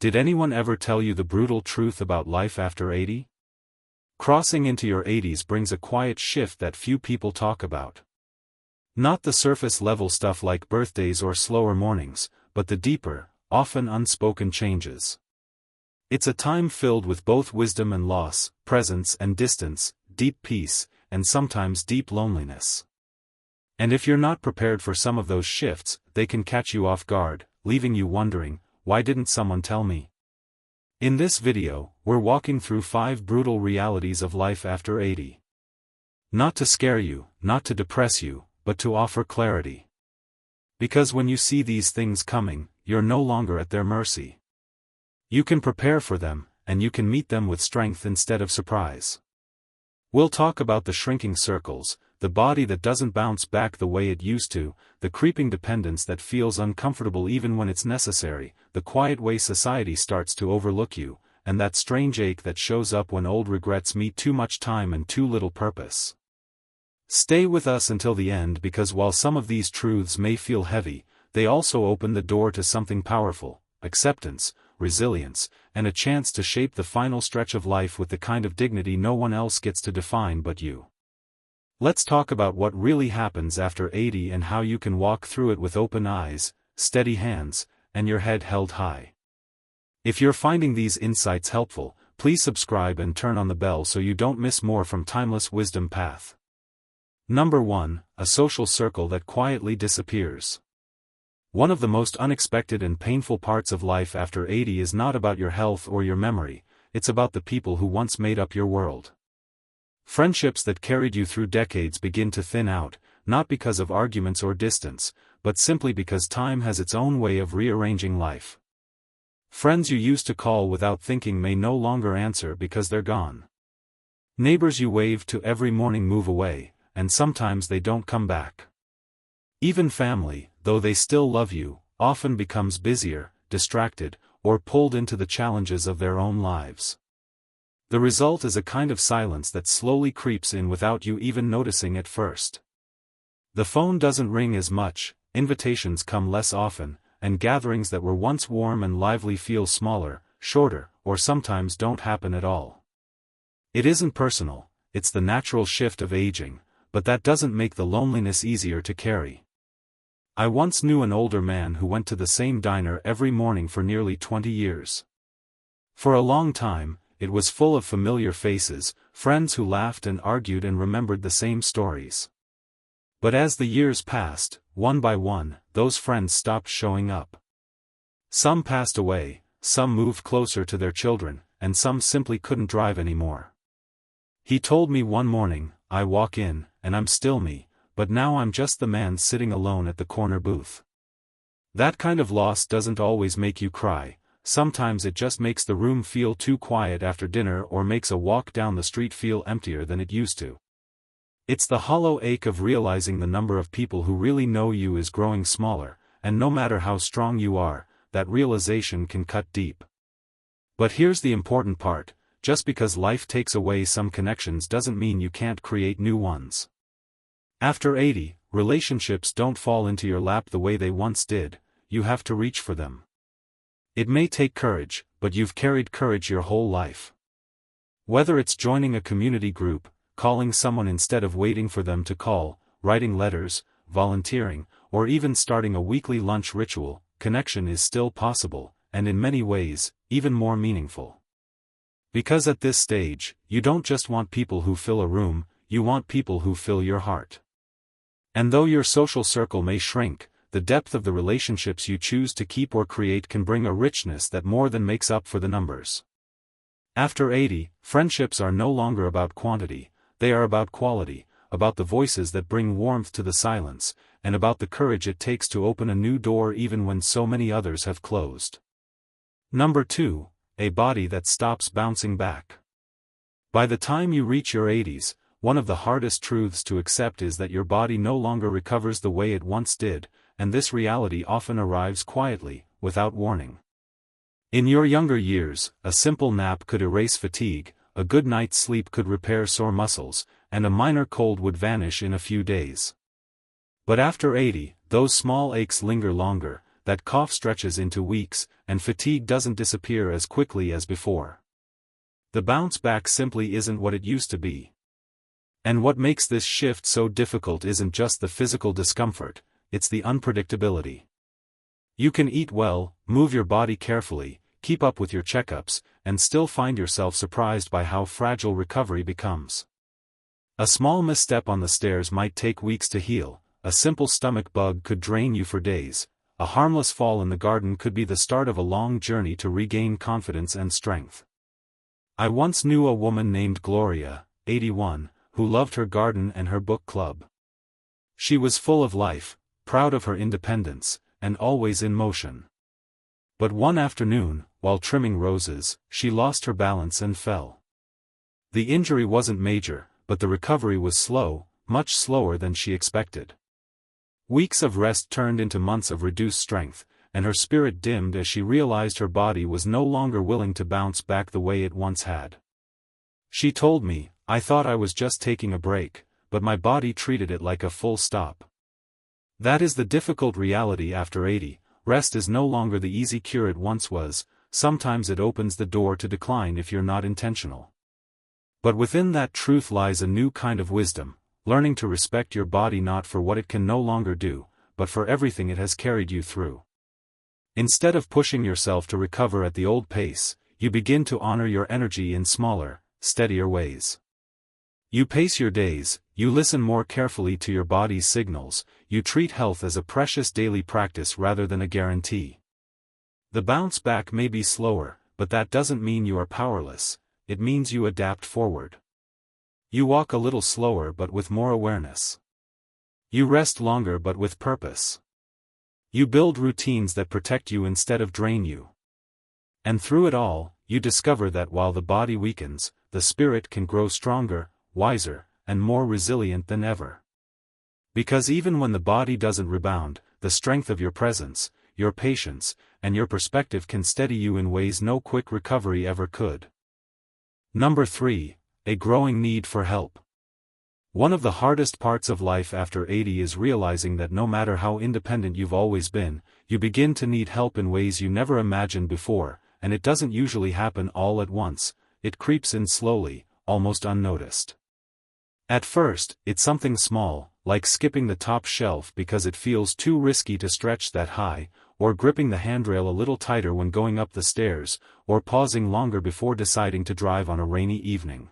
Did anyone ever tell you the brutal truth about life after 80? Crossing into your 80s brings a quiet shift that few people talk about. Not the surface-level stuff like birthdays or slower mornings, but the deeper, often unspoken changes. It's a time filled with both wisdom and loss, presence and distance, deep peace, and sometimes deep loneliness. And if you're not prepared for some of those shifts, they can catch you off guard, leaving you wondering, why didn't someone tell me? In this video, we're walking through 5 brutal realities of life after 80. Not to scare you, not to depress you, but to offer clarity. Because when you see these things coming, you're no longer at their mercy. You can prepare for them, and you can meet them with strength instead of surprise. We'll talk about the shrinking circles, the body that doesn't bounce back the way it used to, the creeping dependence that feels uncomfortable even when it's necessary, the quiet way society starts to overlook you, and that strange ache that shows up when old regrets meet too much time and too little purpose. Stay with us until the end because while some of these truths may feel heavy, they also open the door to something powerful: acceptance, resilience, and a chance to shape the final stretch of life with the kind of dignity no one else gets to define but you. Let's talk about what really happens after 80 and how you can walk through it with open eyes, steady hands, and your head held high. If you're finding these insights helpful, please subscribe and turn on the bell so you don't miss more from Timeless Wisdom Path. Number 1, a social circle that quietly disappears. One of the most unexpected and painful parts of life after 80 is not about your health or your memory, it's about the people who once made up your world. Friendships that carried you through decades begin to thin out, not because of arguments or distance, but simply because time has its own way of rearranging life. Friends you used to call without thinking may no longer answer because they're gone. Neighbors you waved to every morning move away, and sometimes they don't come back. Even family, though they still love you, often becomes busier, distracted, or pulled into the challenges of their own lives. The result is a kind of silence that slowly creeps in without you even noticing at first. The phone doesn't ring as much, invitations come less often, and gatherings that were once warm and lively feel smaller, shorter, or sometimes don't happen at all. It isn't personal, it's the natural shift of aging, but that doesn't make the loneliness easier to carry. I once knew an older man who went to the same diner every morning for nearly 20 years. For a long time, it was full of familiar faces, friends who laughed and argued and remembered the same stories. But as the years passed, one by one, those friends stopped showing up. Some passed away, some moved closer to their children, and some simply couldn't drive anymore. He told me one morning, "I walk in, and I'm still me, but now I'm just the man sitting alone at the corner booth." That kind of loss doesn't always make you cry. Sometimes it just makes the room feel too quiet after dinner or makes a walk down the street feel emptier than it used to. It's the hollow ache of realizing the number of people who really know you is growing smaller, and no matter how strong you are, that realization can cut deep. But here's the important part: just because life takes away some connections doesn't mean you can't create new ones. After 80, relationships don't fall into your lap the way they once did, you have to reach for them. It may take courage, but you've carried courage your whole life. Whether it's joining a community group, calling someone instead of waiting for them to call, writing letters, volunteering, or even starting a weekly lunch ritual, connection is still possible, and in many ways, even more meaningful. Because at this stage, you don't just want people who fill a room, you want people who fill your heart. And though your social circle may shrink, the depth of the relationships you choose to keep or create can bring a richness that more than makes up for the numbers. After 80, friendships are no longer about quantity, they are about quality, about the voices that bring warmth to the silence, and about the courage it takes to open a new door even when so many others have closed. Number 2, a body that stops bouncing back. By the time you reach your 80s, one of the hardest truths to accept is that your body no longer recovers the way it once did, and this reality often arrives quietly, without warning. In your younger years, a simple nap could erase fatigue, a good night's sleep could repair sore muscles, and a minor cold would vanish in a few days. But after 80, those small aches linger longer, that cough stretches into weeks, and fatigue doesn't disappear as quickly as before. The bounce back simply isn't what it used to be. And what makes this shift so difficult isn't just the physical discomfort, it's the unpredictability. You can eat well, move your body carefully, keep up with your checkups, and still find yourself surprised by how fragile recovery becomes. A small misstep on the stairs might take weeks to heal, a simple stomach bug could drain you for days, a harmless fall in the garden could be the start of a long journey to regain confidence and strength. I once knew a woman named Gloria, 81, who loved her garden and her book club. She was full of life, proud of her independence, and always in motion. But one afternoon, while trimming roses, she lost her balance and fell. The injury wasn't major, but the recovery was slow, much slower than she expected. Weeks of rest turned into months of reduced strength, and her spirit dimmed as she realized her body was no longer willing to bounce back the way it once had. She told me, "I thought I was just taking a break, but my body treated it like a full stop." That is the difficult reality after 80, rest is no longer the easy cure it once was, sometimes it opens the door to decline if you're not intentional. But within that truth lies a new kind of wisdom, learning to respect your body not for what it can no longer do, but for everything it has carried you through. Instead of pushing yourself to recover at the old pace, you begin to honor your energy in smaller, steadier ways. You pace your days, you listen more carefully to your body's signals, you treat health as a precious daily practice rather than a guarantee. The bounce back may be slower, but that doesn't mean you are powerless, it means you adapt forward. You walk a little slower but with more awareness. You rest longer but with purpose. You build routines that protect you instead of drain you. And through it all, you discover that while the body weakens, the spirit can grow stronger, wiser, and more resilient than ever. Because even when the body doesn't rebound, the strength of your presence, your patience, and your perspective can steady you in ways no quick recovery ever could. Number 3, a growing need for help. One of the hardest parts of life after 80 is realizing that no matter how independent you've always been, you begin to need help in ways you never imagined before, and it doesn't usually happen all at once, it creeps in slowly, almost unnoticed. At first, it's something small, like skipping the top shelf because it feels too risky to stretch that high, or gripping the handrail a little tighter when going up the stairs, or pausing longer before deciding to drive on a rainy evening.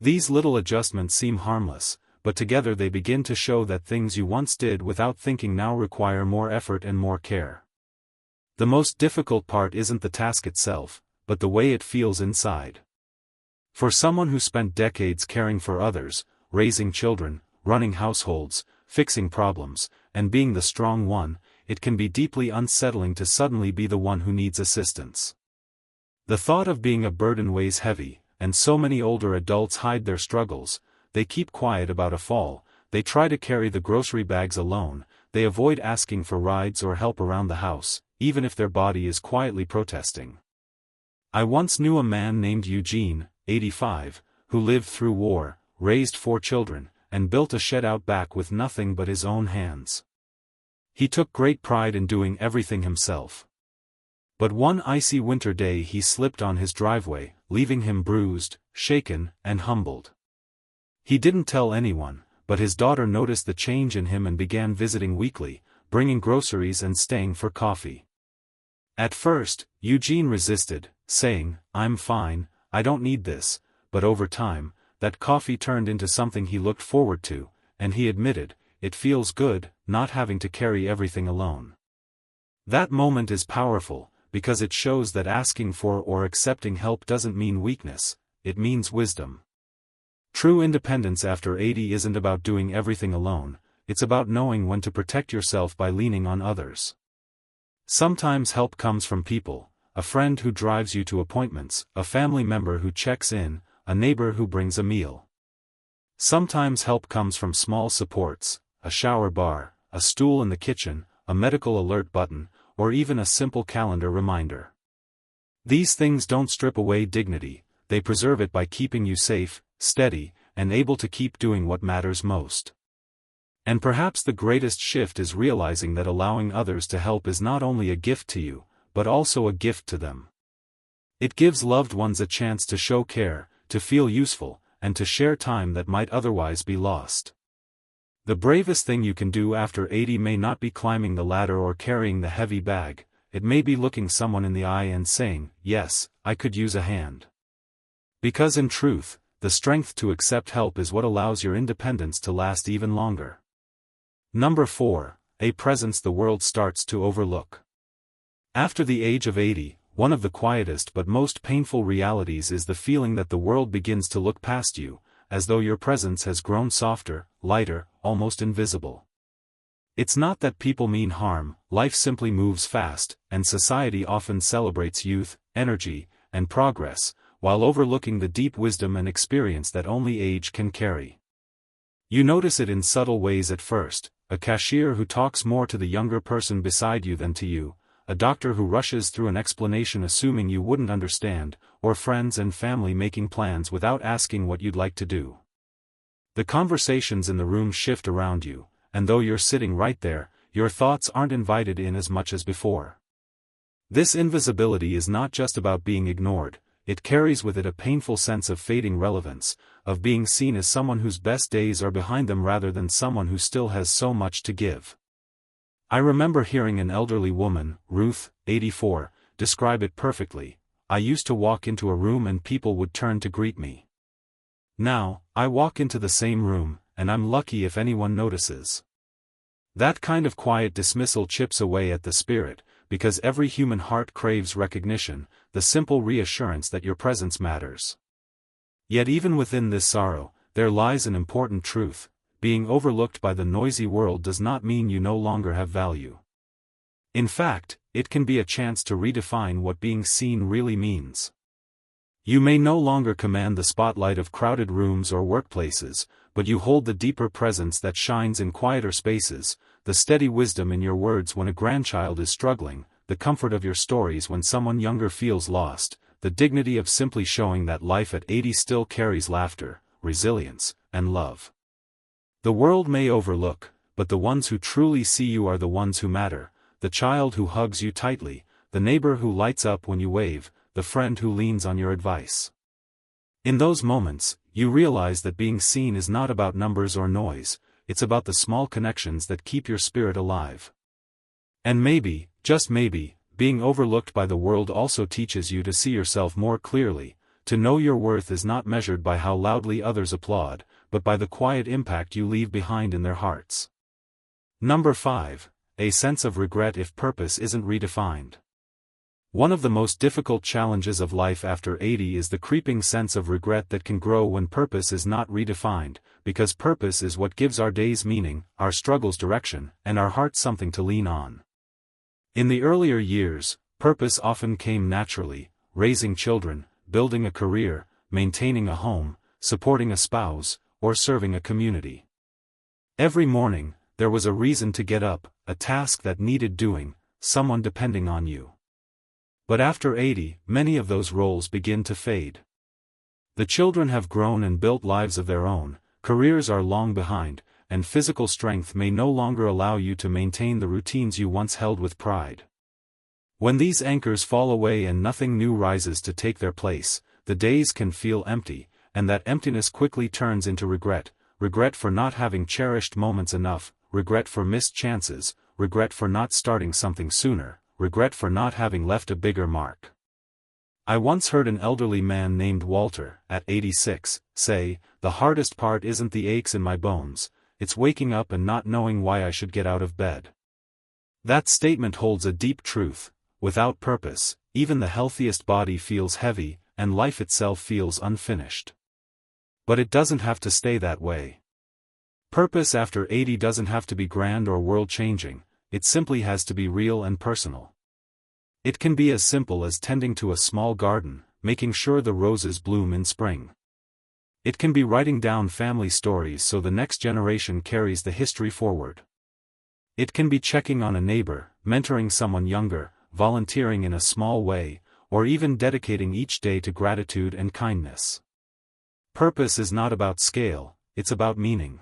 These little adjustments seem harmless, but together they begin to show that things you once did without thinking now require more effort and more care. The most difficult part isn't the task itself, but the way it feels inside. For someone who spent decades caring for others, raising children, running households, fixing problems, and being the strong one, it can be deeply unsettling to suddenly be the one who needs assistance. The thought of being a burden weighs heavy, and so many older adults hide their struggles, they keep quiet about a fall, they try to carry the grocery bags alone, they avoid asking for rides or help around the house, even if their body is quietly protesting. I once knew a man named Eugene, 85, who lived through war, raised 4 children, and built a shed out back with nothing but his own hands. He took great pride in doing everything himself. But one icy winter day he slipped on his driveway, leaving him bruised, shaken, and humbled. He didn't tell anyone, but his daughter noticed the change in him and began visiting weekly, bringing groceries and staying for coffee. At first, Eugene resisted, saying, "I'm fine, I don't need this," but over time, that coffee turned into something he looked forward to, and he admitted, "It feels good, not having to carry everything alone." That moment is powerful, because it shows that asking for or accepting help doesn't mean weakness, it means wisdom. True independence after 80 isn't about doing everything alone, it's about knowing when to protect yourself by leaning on others. Sometimes help comes from people, a friend who drives you to appointments, a family member who checks in, a neighbor who brings a meal. Sometimes help comes from small supports, a shower bar, a stool in the kitchen, a medical alert button, or even a simple calendar reminder. These things don't strip away dignity, they preserve it by keeping you safe, steady, and able to keep doing what matters most. And perhaps the greatest shift is realizing that allowing others to help is not only a gift to you, but also a gift to them. It gives loved ones a chance to show care, to feel useful, and to share time that might otherwise be lost. The bravest thing you can do after 80 may not be climbing the ladder or carrying the heavy bag, it may be looking someone in the eye and saying, "Yes, I could use a hand." Because in truth, the strength to accept help is what allows your independence to last even longer. Number 4, a presence the world starts to overlook. After the age of 80, one of the quietest but most painful realities is the feeling that the world begins to look past you, as though your presence has grown softer, lighter, almost invisible. It's not that people mean harm, life simply moves fast, and society often celebrates youth, energy, and progress, while overlooking the deep wisdom and experience that only age can carry. You notice it in subtle ways at first: a cashier who talks more to the younger person beside you than to you, a doctor who rushes through an explanation assuming you wouldn't understand, or friends and family making plans without asking what you'd like to do. The conversations in the room shift around you, and though you're sitting right there, your thoughts aren't invited in as much as before. This invisibility is not just about being ignored, it carries with it a painful sense of fading relevance, of being seen as someone whose best days are behind them rather than someone who still has so much to give. I remember hearing an elderly woman, Ruth, 84, describe it perfectly. "I used to walk into a room and people would turn to greet me. Now, I walk into the same room, and I'm lucky if anyone notices." That kind of quiet dismissal chips away at the spirit, because every human heart craves recognition, the simple reassurance that your presence matters. Yet even within this sorrow, there lies an important truth: being overlooked by the noisy world does not mean you no longer have value. In fact, it can be a chance to redefine what being seen really means. You may no longer command the spotlight of crowded rooms or workplaces, but you hold the deeper presence that shines in quieter spaces, the steady wisdom in your words when a grandchild is struggling, the comfort of your stories when someone younger feels lost, the dignity of simply showing that life at 80 still carries laughter, resilience, and love. The world may overlook, but the ones who truly see you are the ones who matter: the child who hugs you tightly, the neighbor who lights up when you wave, the friend who leans on your advice. In those moments, you realize that being seen is not about numbers or noise, it's about the small connections that keep your spirit alive. And maybe, just maybe, being overlooked by the world also teaches you to see yourself more clearly, to know your worth is not measured by how loudly others applaud, but by the quiet impact you leave behind in their hearts. Number 5, a sense of regret if purpose isn't redefined. One of the most difficult challenges of life after 80 is the creeping sense of regret that can grow when purpose is not redefined, because purpose is what gives our days meaning, our struggles direction, and our hearts something to lean on. In the earlier years, purpose often came naturally: raising children, building a career, maintaining a home, supporting a spouse, or serving a community. Every morning, there was a reason to get up, a task that needed doing, someone depending on you. But after 80, many of those roles begin to fade. The children have grown and built lives of their own, careers are long behind, and physical strength may no longer allow you to maintain the routines you once held with pride. When these anchors fall away and nothing new rises to take their place, the days can feel empty, and that emptiness quickly turns into regret: regret for not having cherished moments enough, regret for missed chances, regret for not starting something sooner, regret for not having left a bigger mark. I once heard an elderly man named Walter, at 86, say, "The hardest part isn't the aches in my bones, it's waking up and not knowing why I should get out of bed." That statement holds a deep truth: without purpose, even the healthiest body feels heavy, and life itself feels unfinished. But it doesn't have to stay that way. Purpose after 80 doesn't have to be grand or world-changing, it simply has to be real and personal. It can be as simple as tending to a small garden, making sure the roses bloom in spring. It can be writing down family stories so the next generation carries the history forward. It can be checking on a neighbor, mentoring someone younger, volunteering in a small way, or even dedicating each day to gratitude and kindness. Purpose is not about scale, it's about meaning.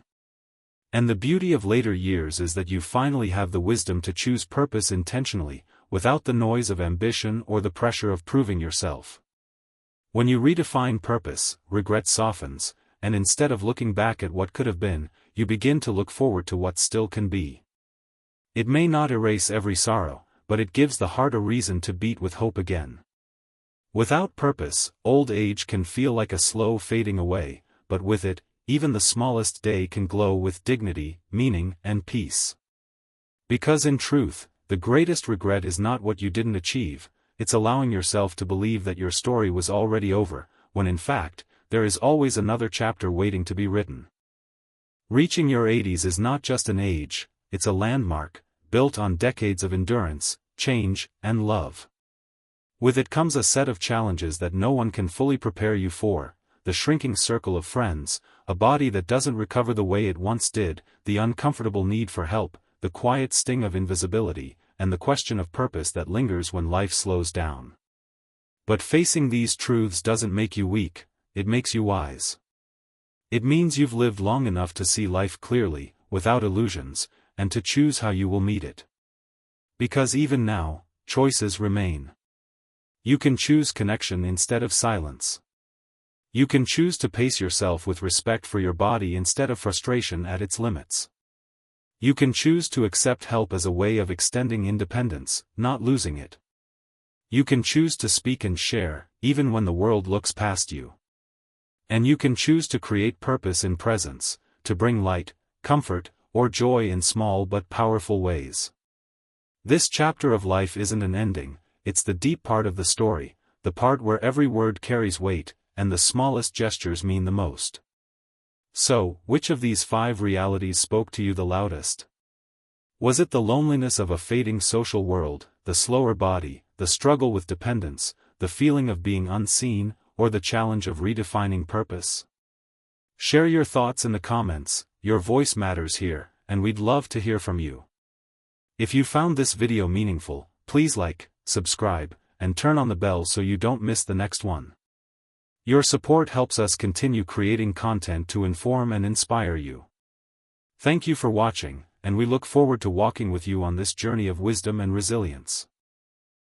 And the beauty of later years is that you finally have the wisdom to choose purpose intentionally, without the noise of ambition or the pressure of proving yourself. When you redefine purpose, regret softens, and instead of looking back at what could have been, you begin to look forward to what still can be. It may not erase every sorrow, but it gives the heart a reason to beat with hope again. Without purpose, old age can feel like a slow fading away, but with it, even the smallest day can glow with dignity, meaning, and peace. Because in truth, the greatest regret is not what you didn't achieve, it's allowing yourself to believe that your story was already over, when in fact, there is always another chapter waiting to be written. Reaching your 80s is not just an age, it's a landmark, built on decades of endurance, change, and love. With it comes a set of challenges that no one can fully prepare you for: the shrinking circle of friends, a body that doesn't recover the way it once did, the uncomfortable need for help, the quiet sting of invisibility, and the question of purpose that lingers when life slows down. But facing these truths doesn't make you weak, it makes you wise. It means you've lived long enough to see life clearly, without illusions, and to choose how you will meet it. Because even now, choices remain. You can choose connection instead of silence. You can choose to pace yourself with respect for your body instead of frustration at its limits. You can choose to accept help as a way of extending independence, not losing it. You can choose to speak and share, even when the world looks past you. And you can choose to create purpose in presence, to bring light, comfort, or joy in small but powerful ways. This chapter of life isn't an ending, it's the deep part of the story, the part where every word carries weight, and the smallest gestures mean the most. So, which of these 5 realities spoke to you the loudest? Was it the loneliness of a fading social world, the slower body, the struggle with dependence, the feeling of being unseen, or the challenge of redefining purpose? Share your thoughts in the comments, your voice matters here, and we'd love to hear from you. If you found this video meaningful, please like, subscribe, and turn on the bell so you don't miss the next one. Your support helps us continue creating content to inform and inspire you. Thank you for watching, and we look forward to walking with you on this journey of wisdom and resilience.